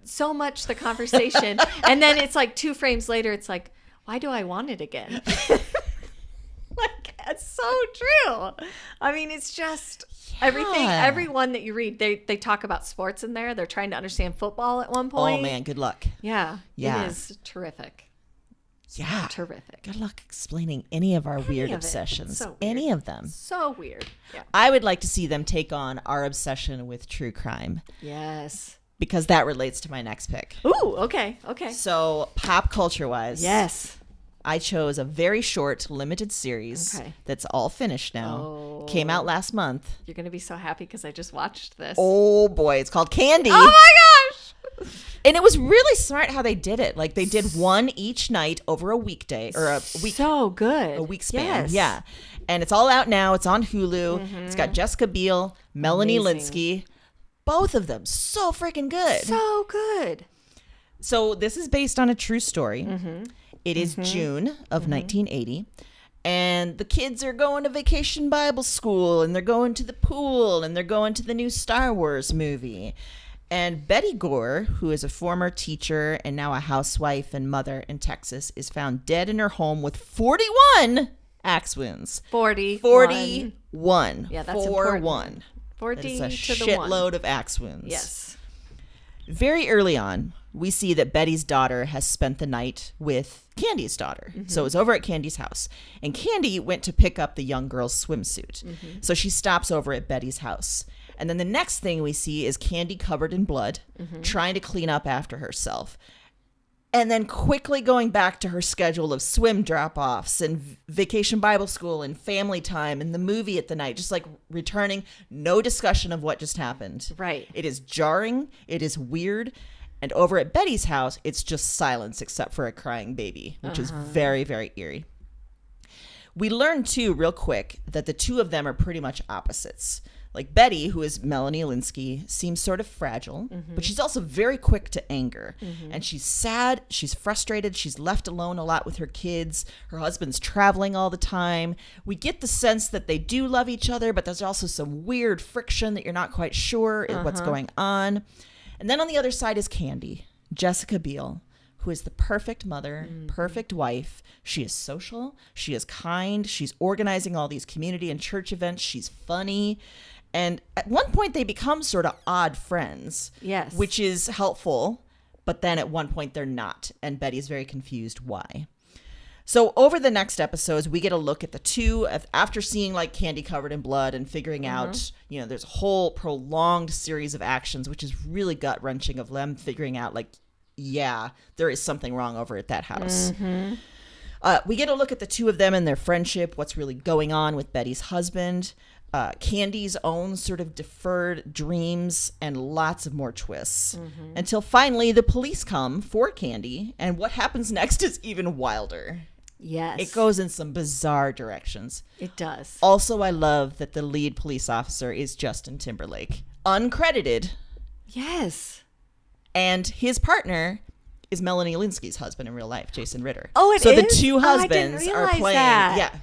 so much the conversation. And then it's like 2 frames later, it's like, why do I want it again? Like, it's so true. I mean, it's just everything. Everyone that you read, they talk about sports in there. They're trying to understand football at one point. Oh, man, good luck. Yeah. It is terrific. Yeah. Terrific. Good luck explaining any of our weird obsessions. So weird. Any of them. So weird. Yeah. I would like to see them take on our obsession with true crime. Yes. Because that relates to my next pick. Ooh, okay. So, pop culture-wise. Yes. I chose a very short, limited series that's all finished now. Oh. Came out last month. You're going to be so happy because I just watched this. Oh, boy. It's called Candy. Oh, my gosh. And it was really smart how they did it. Like, they did one each night over a weekday or a week. So good. A week span. Yes. Yeah. And it's all out now. It's on Hulu. It's got Jessica Biel, Melanie Linsky. Both of them. So freaking good. So good. So this is based on a true story. It is June of 1980. And the kids are going to vacation Bible school. And they're going to the pool. And they're going to the new Star Wars movie. And Betty Gore, who is a former teacher and now a housewife and mother in Texas, is found dead in her home with 41 axe wounds. 41. Yeah, that's 41. 40 That is to a the 1. shitload of axe wounds. Yes. Very early on, we see that Betty's daughter has spent the night with Candy's daughter. So it was over at Candy's house. And Candy went to pick up the young girl's swimsuit. So she stops over at Betty's house. And then the next thing we see is Candy covered in blood, trying to clean up after herself. And then quickly going back to her schedule of swim drop-offs and vacation Bible school and family time and the movie at the night, just like returning, no discussion of what just happened. Right. It is jarring. It is weird. And over at Betty's house, it's just silence except for a crying baby, which is very, very eerie. We learn, too, real quick, that the two of them are pretty much opposites. Like Betty, who is Melanie Linsky, seems sort of fragile, but she's also very quick to anger. And she's sad, she's frustrated, she's left alone a lot with her kids. Her husband's traveling all the time. We get the sense that they do love each other, but there's also some weird friction that you're not quite sure what's going on. And then on the other side is Candy, Jessica Biel, who is the perfect mother, perfect wife. She is social, she is kind, she's organizing all these community and church events, she's funny. And at one point, they become sort of odd friends. Yes. Which is helpful. But then at one point, they're not. And Betty's very confused why. So over the next episodes, we get a look at the two after seeing like Candy covered in blood and figuring out, there's a whole prolonged series of actions, which is really gut wrenching of them figuring out like, yeah, there is something wrong over at that house. We get a look at the two of them and their friendship, what's really going on with Betty's husband. Candy's own sort of deferred dreams and lots of more twists until finally the police come for Candy. And what happens next is even wilder. Yes. It goes in some bizarre directions. It does. Also, I love that the lead police officer is Justin Timberlake, uncredited. Yes. And his partner is Melanie Linsky's husband in real life, Jason Ritter. Oh, it is? So the two husbands are playing. That. Yeah.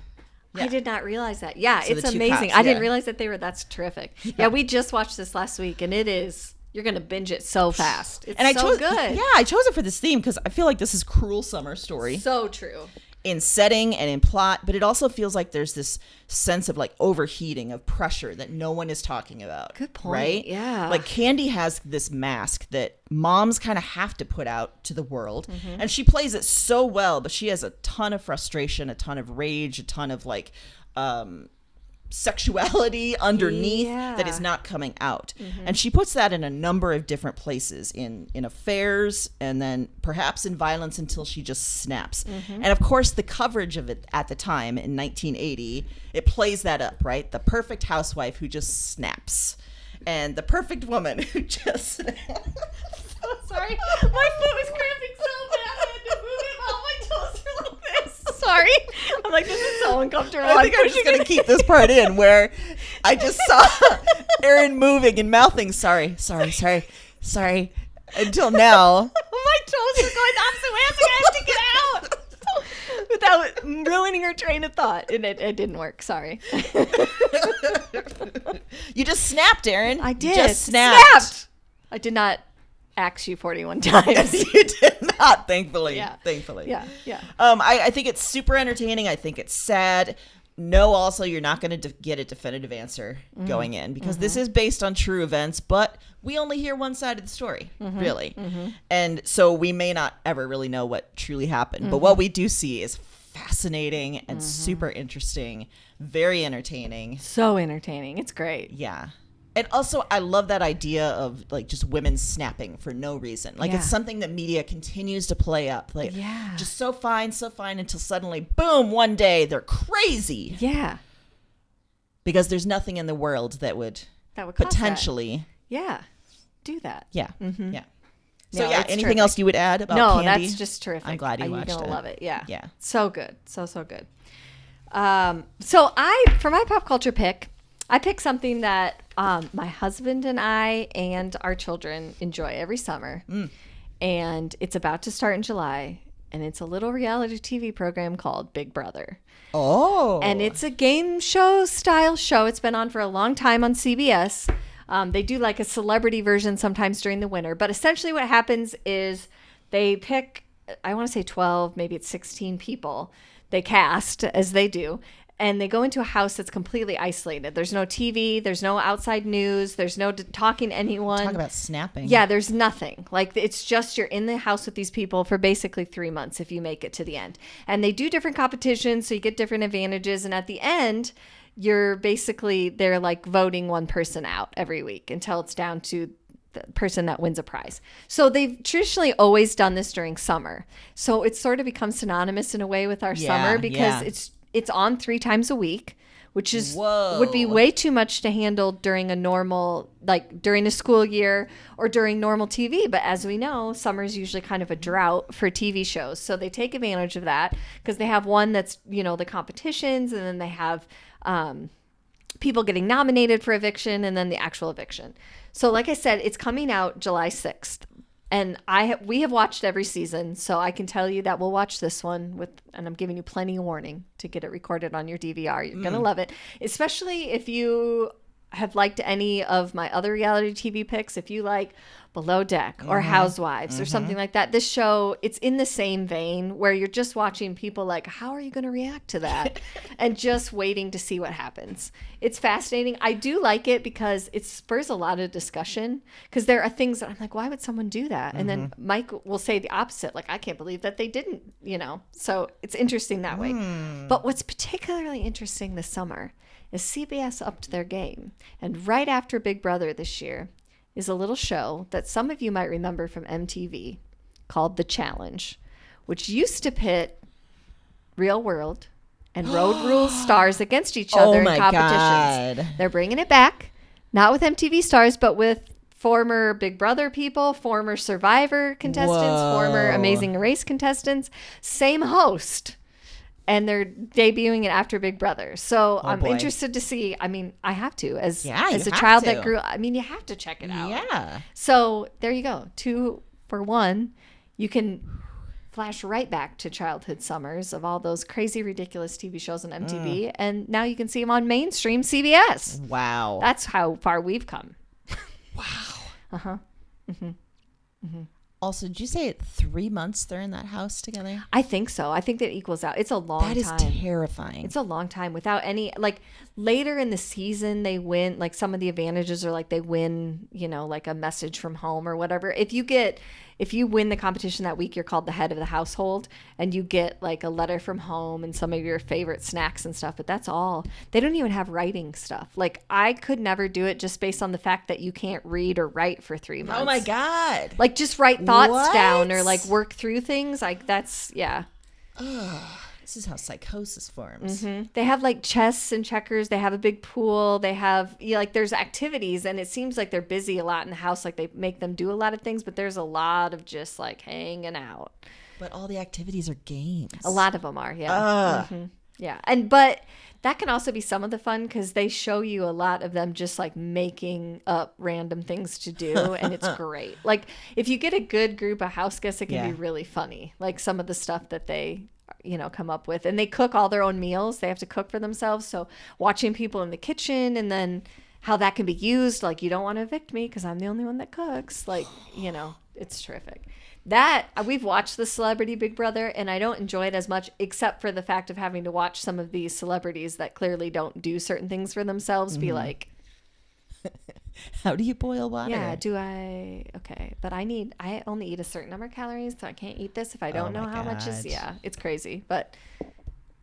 I did not realize that. Yeah, So it's the two amazing. cops, I didn't realize that that's terrific. Yeah, we just watched this last week, and you're going to binge it so fast. It's so good. Yeah, I chose it for this theme because I feel like this is cruel summer story. So true. In setting and in plot, but it also feels like there's this sense of like overheating of pressure that no one is talking about. Good point. Right? Yeah. Like Candy has this mask that moms kind of have to put out to the world, and she plays it so well, but she has a ton of frustration, a ton of rage, a ton of like sexuality underneath that is not coming out. And she puts that in a number of different places, in affairs and then perhaps in violence until she just snaps. And of course the coverage of it at the time in 1980, it plays that up, right? The perfect housewife who just snaps and the perfect woman who just snaps. Sorry, my foot was cramping so bad I had to move it while my toes were like this. Sorry. I'm like, this is so uncomfortable. I think I'm just going to keep this part in where I just saw Erin moving and mouthing, sorry, until now. My toes are going the opposite way. I was like, I have to get out. Without ruining her train of thought. And it didn't work. Sorry. You just snapped, Erin. I did. You just snapped. I did not axe you 41 times. You did not, thankfully. Yeah. Thankfully. Yeah. I think it's super entertaining. I think it's sad. No, also, you're not going to get a definitive answer going in because this is based on true events, but we only hear one side of the story, really. And so we may not ever really know what truly happened. But what we do see is fascinating and super interesting, very entertaining. So entertaining. It's great. Yeah. And also, I love that idea of like just women snapping for no reason. Like it's something that media continues to play up. Like just so fine until suddenly, boom, one day they're crazy. Yeah. Because there's nothing in the world that would potentially. Do that. Yeah. Yeah. No, So anything else you would add about Candy? That's just terrific. I'm glad you watched it. You're going to love it. Yeah. Yeah. So good. So good. So for my pop culture pick, I picked something that my husband and I and our children enjoy every summer. And it's about to start in July. And it's a little reality TV program called Big Brother. Oh. And it's a game show style show. It's been on for a long time on CBS. They do like a celebrity version sometimes during the winter. But essentially what happens is they pick, I want to say 12, maybe it's 16 people. They cast, as they do. And they go into a house that's completely isolated. There's no TV. There's no outside news. There's no talking to anyone. Talk about snapping. Yeah, there's nothing. Like, it's just you're in the house with these people for basically 3 months if you make it to the end. And they do different competitions, so you get different advantages. And at the end, they're like voting one person out every week until it's down to the person that wins a prize. So they've traditionally always done this during summer. So it's sort of become synonymous in a way with our summer because it's on 3 times a week, which is would be way too much to handle during a normal, like during a school year or during normal TV. But as we know, summer is usually kind of a drought for TV shows. So they take advantage of that because they have one that's, the competitions, and then they have people getting nominated for eviction, and then the actual eviction. So like I said, it's coming out July 6th. And we have watched every season, so I can tell you that we'll watch this one and I'm giving you plenty of warning to get it recorded on your DVR. You're going to love it, especially if you have liked any of my other reality TV picks. If you like Below Deck or Housewives or something like that, this show, it's in the same vein where you're just watching people like, how are you going to react to that? And just waiting to see what happens. It's fascinating. I do like it because it spurs a lot of discussion, because there are things that I'm like, why would someone do that? And then Mike will say the opposite, like, I can't believe that they didn't, So it's interesting that way. But what's particularly interesting this summer is CBS upped their game. And right after Big Brother this year is a little show that some of you might remember from MTV called The Challenge, which used to pit Real World and Road Rules stars against each other in competitions. God. They're bringing it back, not with MTV stars, but with former Big Brother people, former Survivor contestants, former Amazing Race contestants, same host. And they're debuting it after Big Brother. So I'm interested to see. I mean, I have to. As a child that grew up, I mean, you have to check it out. Yeah. So there you go. 2 for 1. You can flash right back to childhood summers of all those crazy, ridiculous TV shows on MTV. And now you can see them on mainstream CBS. Wow. That's how far we've come. Wow. Uh-huh. Mm-hmm. Mm-hmm. Also, did you say 3 months they're in that house together? I think so. I think that equals out. It's a long time. That is terrifying. It's a long time without any, like, later in the season, they win, like, some of the advantages are, like, they win, like a message from home or whatever. If you win the competition that week, you're called the head of the household, and you get, like, a letter from home and some of your favorite snacks and stuff, but that's all. They don't even have writing stuff. Like, I could never do it just based on the fact that you can't read or write for 3 months. Oh, my God. Like, just write thoughts down or, like, work through things. Like, that's, yeah. Ugh. This is how psychosis forms. Mm-hmm. They have like chess and checkers. They have a big pool. They have, like, there's activities, and it seems like they're busy a lot in the house. Like, they make them do a lot of things, but there's a lot of just like hanging out. But all the activities are games. A lot of them are, yeah. Mm-hmm. Yeah. But that can also be some of the fun, because they show you a lot of them just like making up random things to do, and it's great. Like, if you get a good group of house guests, it can be really funny. Like some of the stuff that they come up with, and they cook all their own meals. They have to cook for themselves. So watching people in the kitchen, and then how that can be used. Like, you don't want to evict me because I'm the only one that cooks. Like, it's terrific. That we've watched the Celebrity Big Brother, and I don't enjoy it as much, except for the fact of having to watch some of these celebrities that clearly don't do certain things for themselves be like, how do you boil water? Yeah, okay, but I only eat a certain number of calories, so I can't eat this if I don't know how much is, it's crazy, but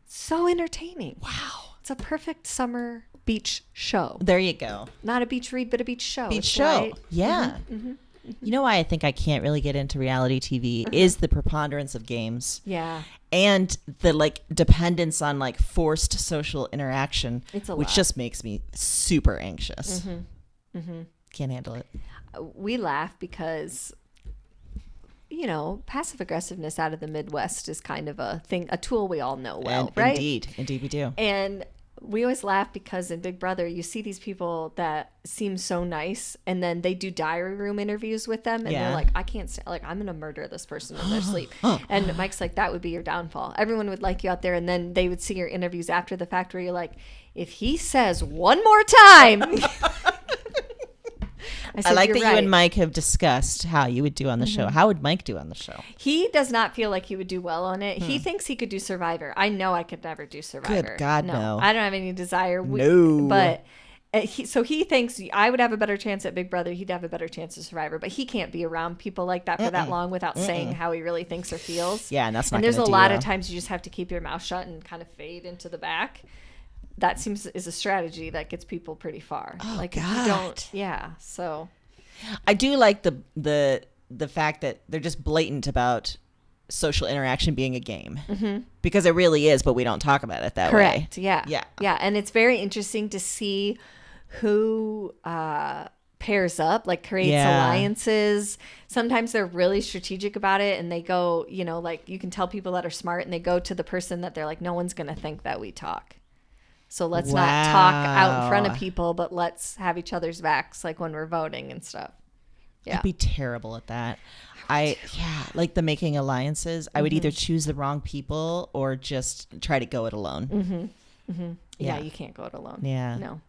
so entertaining. Wow. It's a perfect summer beach show. There you go. Not a beach read, but a beach show. Beach show. Light. Yeah. Mm-hmm. Mm-hmm. You know why I think I can't really get into reality TV is the preponderance of games. Yeah. And the like dependence on like forced social interaction, which just makes me super anxious. Mm-hmm. Mm-hmm. Can't handle it. We laugh because, passive aggressiveness out of the Midwest is kind of a thing, a tool we all know well, right? Indeed we do. And we always laugh because in Big Brother, you see these people that seem so nice, and then they do diary room interviews with them, and they're like, I can't stand, like, I'm going to murder this person in their sleep. And Mike's like, that would be your downfall. Everyone would like you out there, and then they would see your interviews after the fact where you're like, if he says one more time... I like that you and Mike have discussed how you would do on the show. How would Mike do on the show? He does not feel like he would do well on it. He thinks he could do Survivor. I know I could never do Survivor. Good God, no. I don't have any desire. No. But he thinks I would have a better chance at Big Brother. He'd have a better chance at Survivor. But he can't be around people like that for that long without saying how he really thinks or feels. Yeah, and that's not. And there's a lot of times you just have to keep your mouth shut and kind of fade into the back. that seems is a strategy that gets people pretty far. Oh, like God. if you don't, yeah. So I do like the fact that they're just blatant about social interaction being a game, because it really is, but we don't talk about it that way. correct. Yeah. Yeah. And it's very interesting to see who pairs up, like creates alliances. Sometimes they're really strategic about it, and they go, you know, like you can tell people that are smart, and they go to the person that they're like, no one's going to think that we talk. So let's not talk out in front of people, but let's have each other's backs, like when we're voting and stuff. Yeah. I'd be terrible at that. Like the making alliances. I would either choose the wrong people or just try to go it alone. Yeah, you can't go it alone. Yeah. No.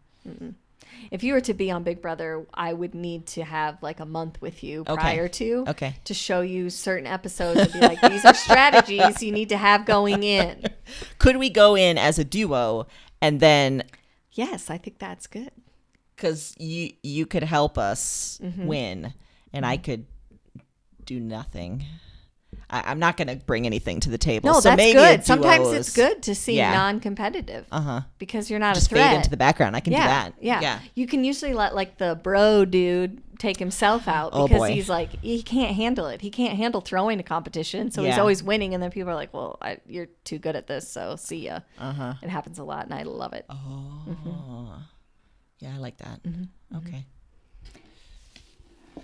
If you were to be on Big Brother, I would need to have like a month with you prior to show you certain episodes and be like, these are strategies you need to have going in. Could we go in as a duo and then? Yes, I think that's good. Because you could help us win, and I could do nothing. I'm not going to bring anything to the table. No, so that's maybe good. Sometimes it's good to see Yeah. non-competitive because you're not just a threat. fade into the background. I can do that. Yeah. You can usually let like the bro dude take himself out because he's like, he can't handle it. He can't handle throwing a competition. So he's always winning. And then people are like, well, you're too good at this. So see ya. It happens a lot and I love it. Oh. Yeah, I like that. Okay.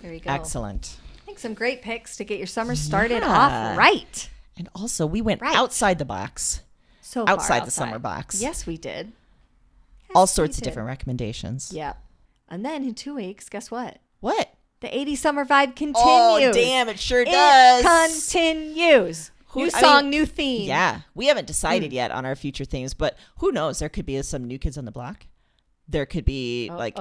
There you go. Excellent. I think some great picks to get your summer started off right. And also, we went outside the box. So far outside the summer box. Yes, we did. All sorts of different recommendations. Yeah. And then in 2 weeks, guess what? What? The 80s summer vibe continues. Oh, damn, it sure does. It continues. New song, new theme. Yeah. We haven't decided yet on our future themes, but who knows? There could be some New Kids on the Block. There could be the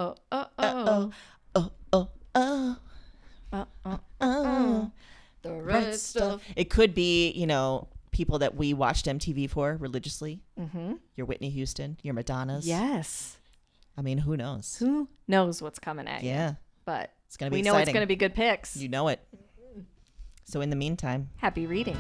red stuff. It could be, you know, people that we watched MTV for religiously. Your Whitney Houston, your Madonnas. Yes. I mean, who knows? Who knows what's coming at you? Yeah. But it's gonna be we exciting. know it's going to be good picks. You know it. So in the meantime, happy reading.